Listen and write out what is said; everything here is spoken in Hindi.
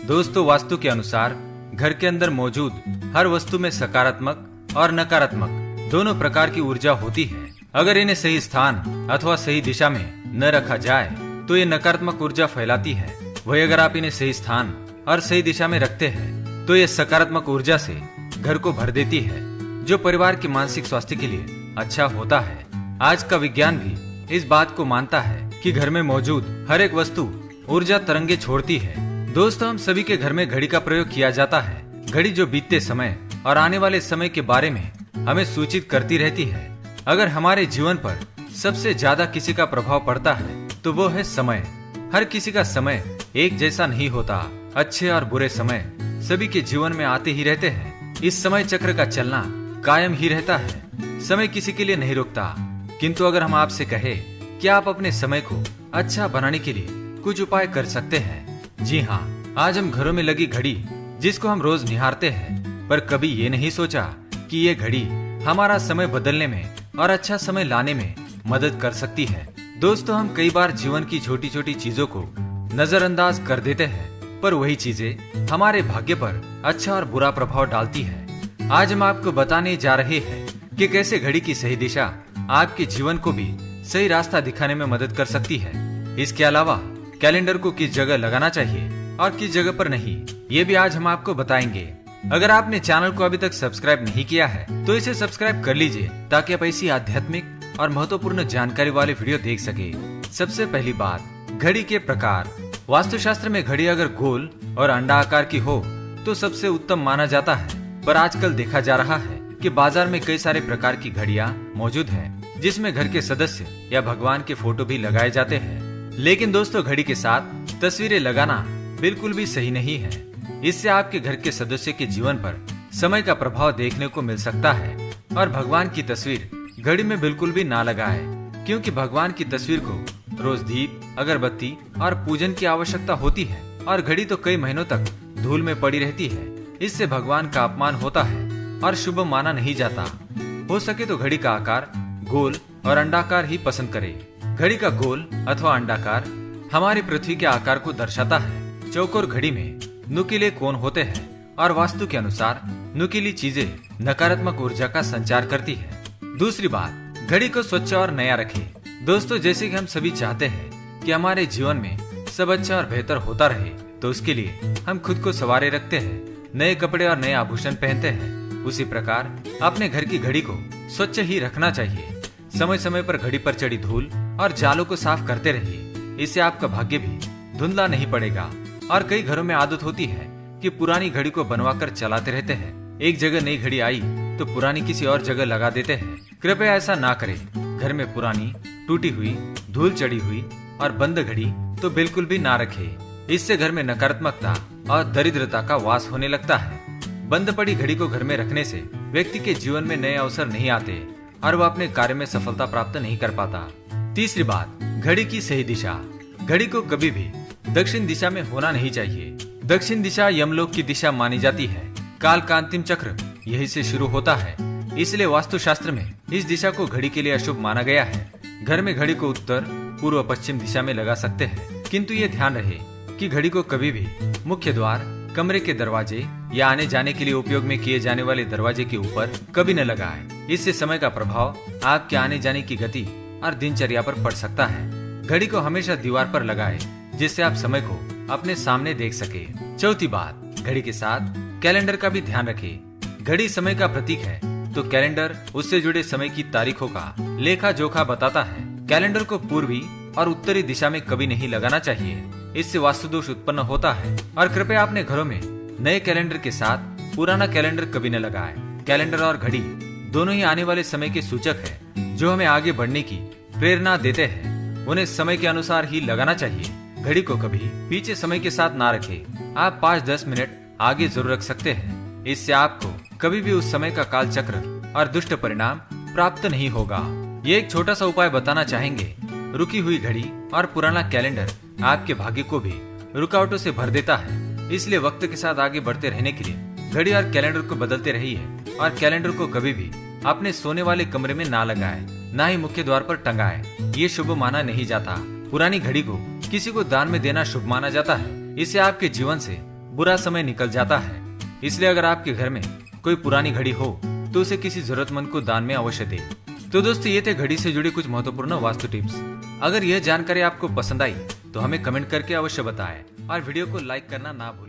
दोस्तों, वास्तु के अनुसार घर के अंदर मौजूद हर वस्तु में सकारात्मक और नकारात्मक दोनों प्रकार की ऊर्जा होती है। अगर इन्हें सही स्थान अथवा सही दिशा में न रखा जाए तो ये नकारात्मक ऊर्जा फैलाती है। वही अगर आप इन्हें सही स्थान और सही दिशा में रखते हैं तो ये सकारात्मक ऊर्जा से घर को भर देती है, जो परिवार के मानसिक स्वास्थ्य के लिए अच्छा होता है। आज का विज्ञान भी इस बात को मानता है कि घर में मौजूद हर एक वस्तु ऊर्जा तरंगे छोड़ती है। दोस्तों, हम सभी के घर में घड़ी का प्रयोग किया जाता है। घड़ी जो बीतते समय और आने वाले समय के बारे में हमें सूचित करती रहती है। अगर हमारे जीवन पर सबसे ज्यादा किसी का प्रभाव पड़ता है तो वो है समय। हर किसी का समय एक जैसा नहीं होता। अच्छे और बुरे समय सभी के जीवन में आते ही रहते हैं। इस समय चक्र का चलना कायम ही रहता है। समय किसी के लिए नहीं रुकता। किंतु अगर हम आपसे कहे कि आप अपने समय को अच्छा बनाने के लिए कुछ उपाय कर सकते हैं। जी हाँ, आज हम घरों में लगी घड़ी जिसको हम रोज निहारते हैं, पर कभी ये नहीं सोचा कि ये घड़ी हमारा समय बदलने में और अच्छा समय लाने में मदद कर सकती है। दोस्तों, हम कई बार जीवन की छोटी छोटी चीजों को नजरअंदाज कर देते हैं, पर वही चीजें हमारे भाग्य पर अच्छा और बुरा प्रभाव डालती है। आज हम आपको बताने जा रहे हैं कि कैसे घड़ी की सही दिशा आपके जीवन को भी सही रास्ता दिखाने में मदद कर सकती है। इसके अलावा कैलेंडर को किस जगह लगाना चाहिए और किस जगह पर नहीं, ये भी आज हम आपको बताएंगे। अगर आपने चैनल को अभी तक सब्सक्राइब नहीं किया है तो इसे सब्सक्राइब कर लीजिए, ताकि आप ऐसी आध्यात्मिक और महत्वपूर्ण जानकारी वाले वीडियो देख सके। सबसे पहली बात, घड़ी के प्रकार। वास्तुशास्त्र में घड़ी अगर गोल और अंडा आकार की हो तो सबसे उत्तम माना जाता है, पर आजकल देखा जा रहा है कि बाजार में कई सारे प्रकार की घड़ियां मौजूद हैं, जिसमें घर के सदस्य या भगवान के फोटो भी लगाए जाते हैं। लेकिन दोस्तों, घड़ी के साथ तस्वीरें लगाना बिल्कुल भी सही नहीं है। इससे आपके घर के सदस्य के जीवन पर समय का प्रभाव देखने को मिल सकता है। और भगवान की तस्वीर घड़ी में बिल्कुल भी ना लगाएं, क्योंकि भगवान की तस्वीर को रोज दीप, अगरबत्ती और पूजन की आवश्यकता होती है, और घड़ी तो कई महीनों तक धूल में पड़ी रहती है। इससे भगवान का अपमान होता है और शुभ माना नहीं जाता। हो सके तो घड़ी का आकार गोल और अंडाकार ही पसंद करें। घड़ी का गोल अथवा अंडाकार हमारी पृथ्वी के आकार को दर्शाता है। चौकोर घड़ी में नुकीले कोण होते हैं, और वास्तु के अनुसार नुकीली चीजें नकारात्मक ऊर्जा का संचार करती है। दूसरी बात, घड़ी को स्वच्छ और नया रखें। दोस्तों, जैसे कि हम सभी चाहते हैं कि हमारे जीवन में सब अच्छा और बेहतर होता रहे, तो उसके लिए हम खुद को संवारे रखते हैं, नए कपड़े और नए आभूषण पहनते हैं। उसी प्रकार अपने घर की घड़ी को स्वच्छ ही रखना चाहिए। समय समय पर घड़ी पर चढ़ी धूल और जालों को साफ करते रहिए। इससे आपका भाग्य भी धुंधला नहीं पड़ेगा। और कई घरों में आदत होती है कि पुरानी घड़ी को बनवाकर चलाते रहते हैं। एक जगह नई घड़ी आई तो पुरानी किसी और जगह लगा देते हैं। कृपया ऐसा ना करें। घर में पुरानी, टूटी हुई, धूल चढ़ी हुई और बंद घड़ी तो बिल्कुल भी ना रखें। इससे घर में नकारात्मकता और दरिद्रता का वास होने लगता है। बंद पड़ी घड़ी को घर में रखने से व्यक्ति के जीवन में नए अवसर नहीं आते और वह अपने कार्य में सफलता प्राप्त नहीं कर पाता। तीसरी बात, घड़ी की सही दिशा। घड़ी को कभी भी दक्षिण दिशा में होना नहीं चाहिए। दक्षिण दिशा यमलोक की दिशा मानी जाती है। काल का अंतिम चक्र यही से शुरू होता है। इसलिए वास्तुशास्त्र में इस दिशा को घड़ी के लिए अशुभ माना गया है। घर में घड़ी को उत्तर, पूर्व, पश्चिम दिशा में लगा सकते हैं, किंतु ये ध्यान रहे कि घड़ी को कभी भी मुख्य द्वार, कमरे के दरवाजे या आने जाने के लिए उपयोग में किए जाने वाले दरवाजे के ऊपर कभी न लगाएं। इससे समय का प्रभाव आपके आने जाने की गति और दिनचर्या पर पड़ सकता है। घड़ी को हमेशा दीवार पर लगाएं, जिससे आप समय को अपने सामने देख सके। चौथी बात, घड़ी के साथ कैलेंडर का भी ध्यान रखें। घड़ी समय का प्रतीक है, तो कैलेंडर उससे जुड़े समय की तारीखों का लेखा जोखा बताता है। कैलेंडर को पूर्वी और उत्तरी दिशा में कभी नहीं लगाना चाहिए। इससे वास्तु दोष उत्पन्न होता है। और कृपया अपने घरों में नए कैलेंडर के साथ पुराना कैलेंडर कभी न लगाएं। कैलेंडर और घड़ी दोनों ही आने वाले समय के सूचक है, जो हमें आगे बढ़ने की प्रेरणा देते हैं। उन्हें समय के अनुसार ही लगाना चाहिए। घड़ी को कभी पीछे समय के साथ ना रखें। आप 5-10 मिनट आगे जरूर रख सकते हैं। इससे आपको कभी भी उस समय का काल चक्र और दुष्ट परिणाम प्राप्त नहीं होगा। ये एक छोटा सा उपाय बताना चाहेंगे। रुकी हुई घड़ी और पुराना कैलेंडर आपके भाग्य को भी रुकावटों से भर देता है। इसलिए वक्त के साथ आगे बढ़ते रहने के लिए घड़ी और कैलेंडर को बदलते रहिए। और कैलेंडर को कभी भी अपने सोने वाले कमरे में ना लगाएं, ना ही मुख्य द्वार पर टंगाएं। ये शुभ माना नहीं जाता। पुरानी घड़ी को किसी को दान में देना शुभ माना जाता है। इससे आपके जीवन से बुरा समय निकल जाता है। इसलिए अगर आपके घर में कोई पुरानी घड़ी हो तो उसे किसी जरूरतमंद को दान में अवश्य दे। तो दोस्तों, ये थे घड़ी से जुड़ी कुछ महत्वपूर्ण वास्तु टिप्स। अगर यह जानकारी आपको पसंद आई तो हमें कमेंट करके अवश्य बताएं और वीडियो को लाइक करना ना भूलें।